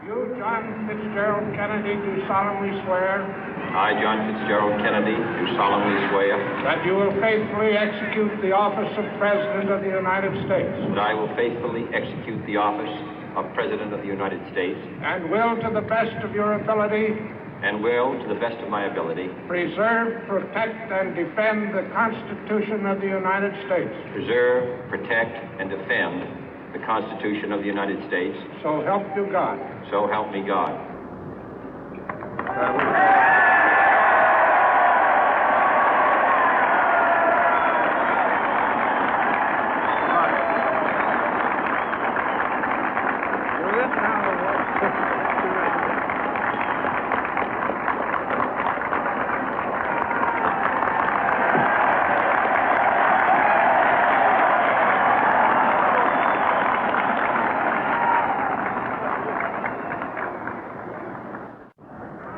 You, John Fitzgerald Kennedy, do solemnly swear I, John Fitzgerald Kennedy, do solemnly swear that you will faithfully execute the office of President of the United States that I will faithfully execute the office of President of the United States and will, to the best of your ability, and will, to the best of my ability, preserve, protect, and defend the Constitution of the United States. preserve, protect, and defend the Constitution of the United States. So help you God. So help me God.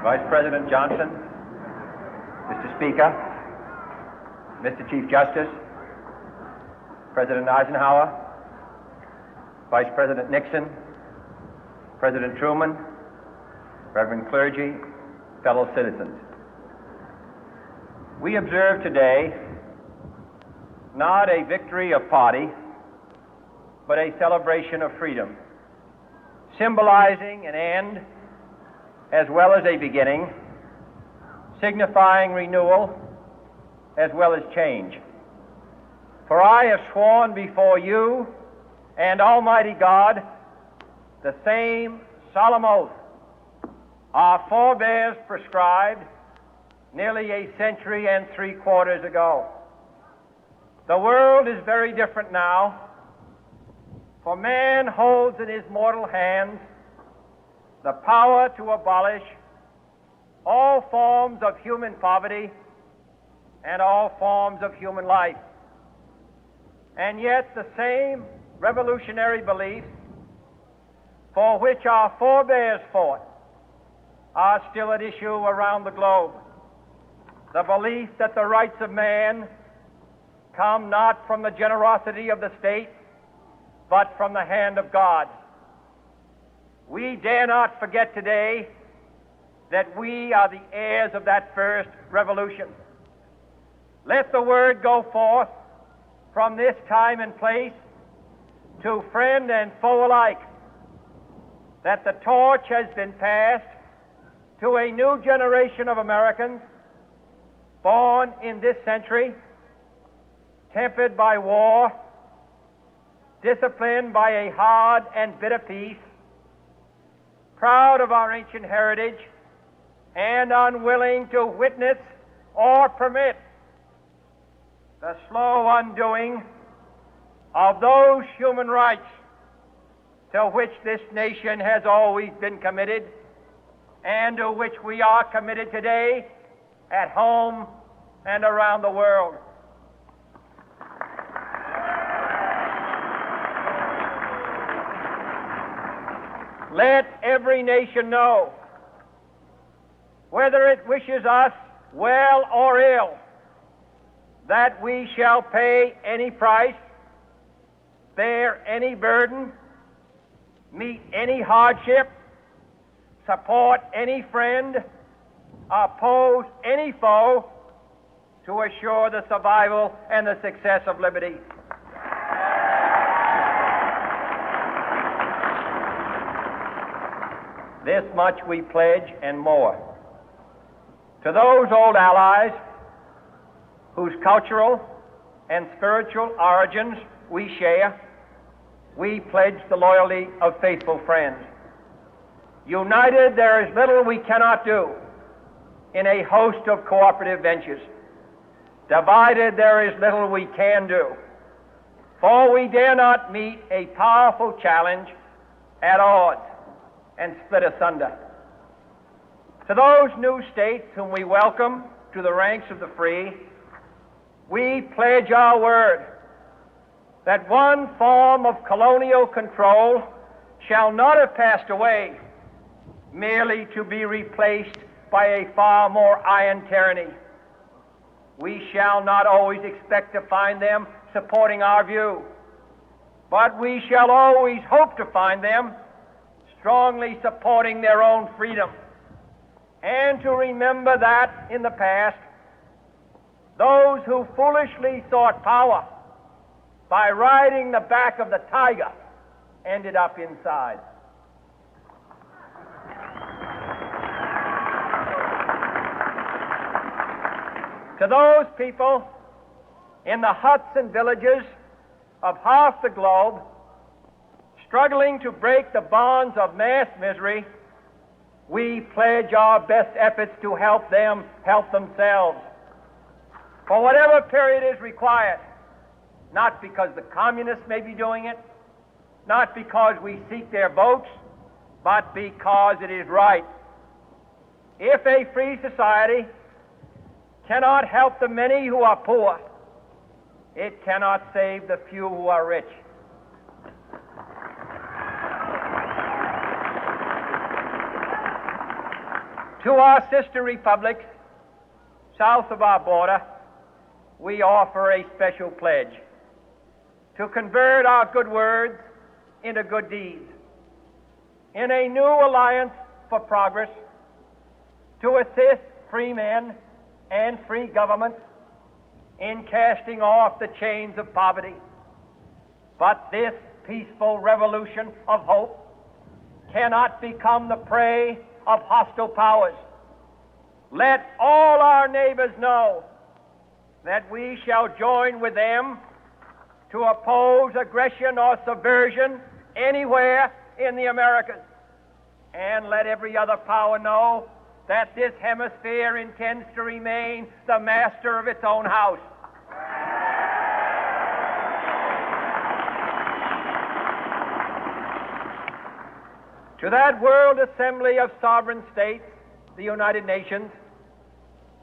Vice President Johnson, Mr. Speaker, Mr. Chief Justice, President Eisenhower, Vice President Nixon, President Truman, Reverend clergy, fellow citizens. We observe today not a victory of party, but a celebration of freedom, symbolizing an end as well as a beginning, signifying renewal as well as change. For I have sworn before you and Almighty God the same solemn oath our forebears prescribed nearly a century and 3/4 ago. The world is very different now, for man holds in his mortal hands the power to abolish all forms of human poverty and all forms of human life. And yet the same revolutionary beliefs for which our forebears fought are still at issue around the globe. The belief that the rights of man come not from the generosity of the state, but from the hand of God. We dare not forget today that we are the heirs of that first revolution. Let the word go forth from this time and place to friend and foe alike that the torch has been passed to a new generation of Americans born in this century, tempered by war, disciplined by a hard and bitter peace, proud of our ancient heritage, and unwilling to witness or permit the slow undoing of those human rights to which this nation has always been committed and to which we are committed today at home and around the world. Let every nation know, whether it wishes us well or ill, that we shall pay any price, bear any burden, meet any hardship, support any friend, oppose any foe to assure the survival and the success of liberty. This much we pledge and more. To those old allies whose cultural and spiritual origins we share, we pledge the loyalty of faithful friends. United, there is little we cannot do in a host of cooperative ventures. Divided, there is little we can do, for we dare not meet a powerful challenge at odds and split asunder. To those new states whom we welcome to the ranks of the free, we pledge our word that one form of colonial control shall not have passed away, merely to be replaced by a far more iron tyranny. We shall not always expect to find them supporting our view, but we shall always hope to find them strongly supporting their own freedom, and to remember that in the past, those who foolishly sought power by riding the back of the tiger ended up inside. To those people in the huts and villages of half the globe struggling to break the bonds of mass misery, we pledge our best efforts to help them help themselves for whatever period is required, not because the communists may be doing it, not because we seek their votes, but because it is right. If a free society cannot help the many who are poor, it cannot save the few who are rich. To our sister republics south of our border, we offer a special pledge to convert our good words into good deeds, in a new alliance for progress, to assist free men and free governments in casting off the chains of poverty. But this peaceful revolution of hope cannot become the prey of hostile powers. Let all our neighbors know that we shall join with them to oppose aggression or subversion anywhere in the Americas. And let every other power know that this hemisphere intends to remain the master of its own house. To that World Assembly of Sovereign States, the United Nations,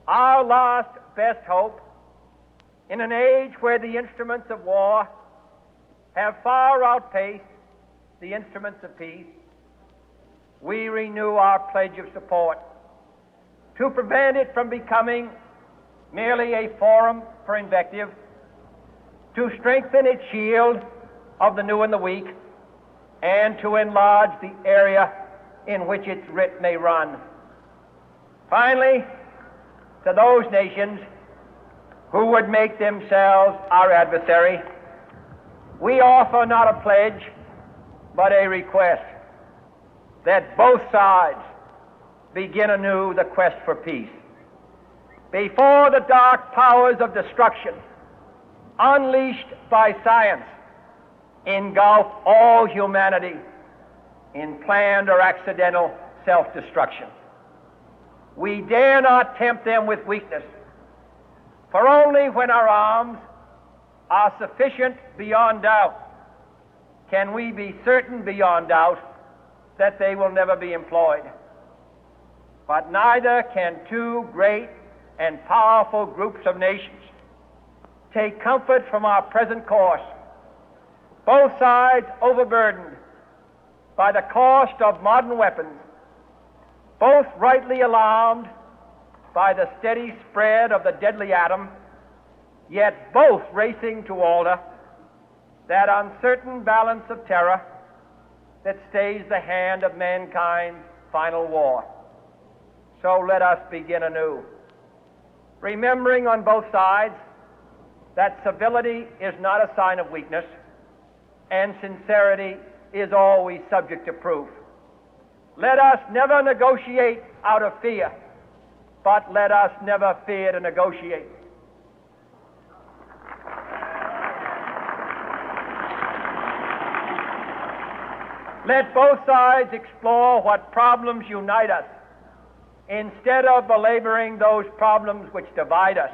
our last best hope, in an age where the instruments of war have far outpaced the instruments of peace, we renew our pledge of support to prevent it from becoming merely a forum for invective, to strengthen its shield of the new and the weak, and to enlarge the area in which its writ may run. Finally, to those nations who would make themselves our adversary, we offer not a pledge, but a request that both sides begin anew the quest for peace. Before the dark powers of destruction, unleashed by science, engulf all humanity in planned or accidental self-destruction, we dare not tempt them with weakness, for only when our arms are sufficient beyond doubt can we be certain beyond doubt that they will never be employed. But neither can two great and powerful groups of nations take comfort from our present course, both sides overburdened by the cost of modern weapons, both rightly alarmed by the steady spread of the deadly atom, yet both racing to alter that uncertain balance of terror that stays the hand of mankind's final war. So let us begin anew, remembering on both sides that civility is not a sign of weakness, and sincerity is always subject to proof. Let us never negotiate out of fear, but let us never fear to negotiate. Let both sides explore what problems unite us, instead of belaboring those problems which divide us.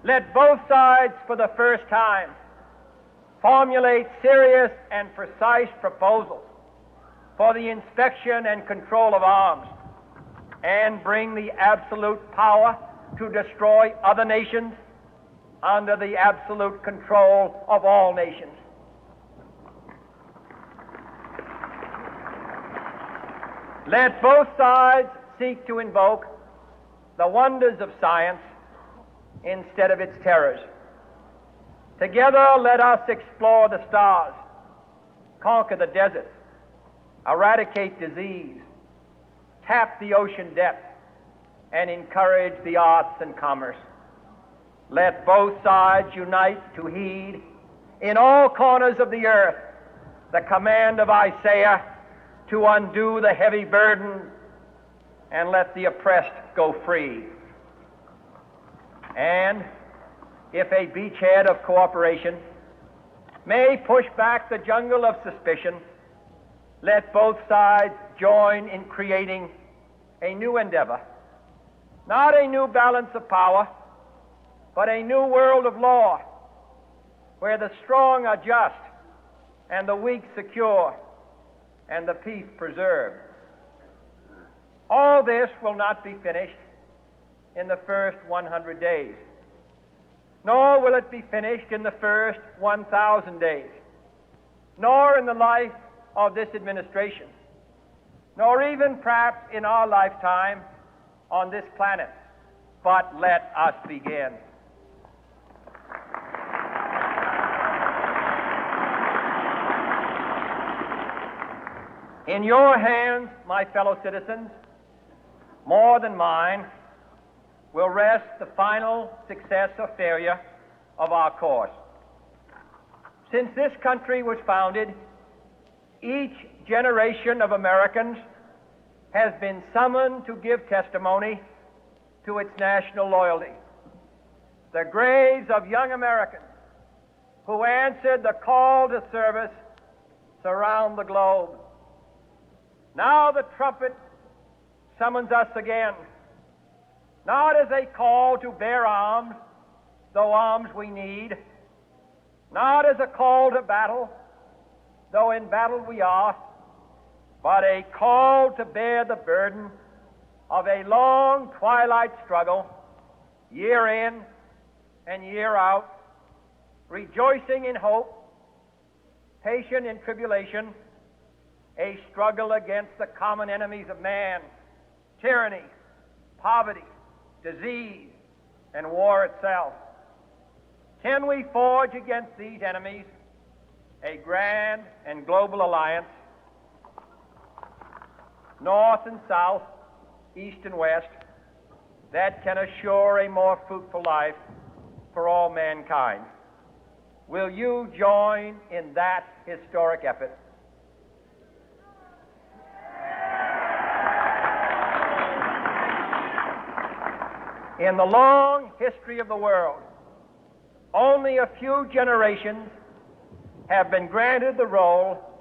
Let both sides, for the first time, formulate serious and precise proposals for the inspection and control of arms, and bring the absolute power to destroy other nations under the absolute control of all nations. Let both sides seek to invoke the wonders of science instead of its terrors. Together, let us explore the stars, conquer the deserts, eradicate disease, tap the ocean depth, and encourage the arts and commerce. Let both sides unite to heed in all corners of the earth the command of Isaiah to undo the heavy burden and let the oppressed go free. And if a beachhead of cooperation may push back the jungle of suspicion, let both sides join in creating a new endeavor, not a new balance of power, but a new world of law, where the strong are just and the weak secure and the peace preserved. All this will not be finished in the first 100 days, nor will it be finished in the first 1,000 days, nor in the life of this administration, nor even perhaps in our lifetime on this planet. But let us begin. In your hands, my fellow citizens, more than mine, will rest the final success or failure of our course. Since this country was founded, each generation of Americans has been summoned to give testimony to its national loyalty. The graves of young Americans who answered the call to service surround the globe. Now the trumpet summons us again, not as a call to bear arms, though arms we need, not as a call to battle, though in battle we are, but a call to bear the burden of a long twilight struggle, year in and year out, rejoicing in hope, patient in tribulation, a struggle against the common enemies of man, tyranny, poverty, disease, and war itself. Can we forge against these enemies a grand and global alliance, north and south, east and west, that can assure a more fruitful life for all mankind? Will you join in that historic effort? In the long history of the world, only a few generations have been granted the role